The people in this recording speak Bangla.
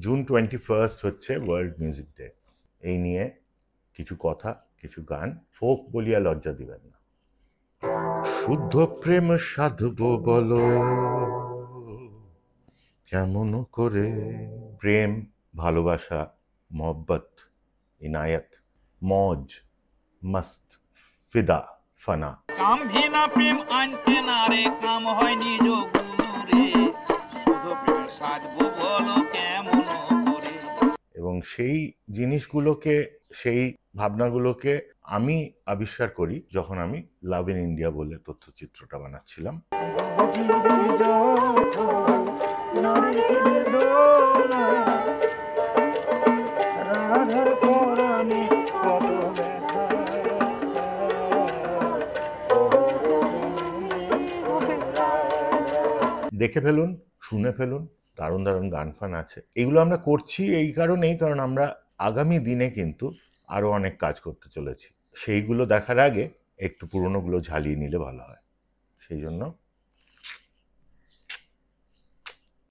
জুন 21 হচ্ছে ওয়ার্ল্ড মিউজিক ডে। এই নিয়ে কিছু কথা, কিছু গান। ফোক বলিয়া লজ্জা দিবেন না। শুদ্ধ প্রেম সাধব বলো কেমন করে। প্রেম, ভালোবাসা, মোহব্বত, ইনায়ত, মौज, মস্ত, ফিদা, ফানা। কাম ভিনা প্রেম আনতে না রে, কাম হয় নিজ গুরুরে। শুদ্ধ প্রেম সাধবো বলো কেমন করে। এবং সেই জিনিসগুলোকে, সেই ভাবনাগুলোকে আমি আবিষ্কার করি যখন আমি লাভ ইন ইন্ডিয়া বলে তথ্যচিত্রটা বানাচ্ছিলাম। দেখে ফেলুন, শুনে ফেলুন, দারুণ দারুণ গান ফান আছে। এগুলো আমরা করছি এই কারণেই, কারণ আমরা আগামী দিনে কিন্তু আরও অনেক কাজ করতে চলেছি। সেইগুলো দেখার আগে একটু পুরোনোগুলো ঝালিয়ে নিলে ভালো হয়। সেই জন্য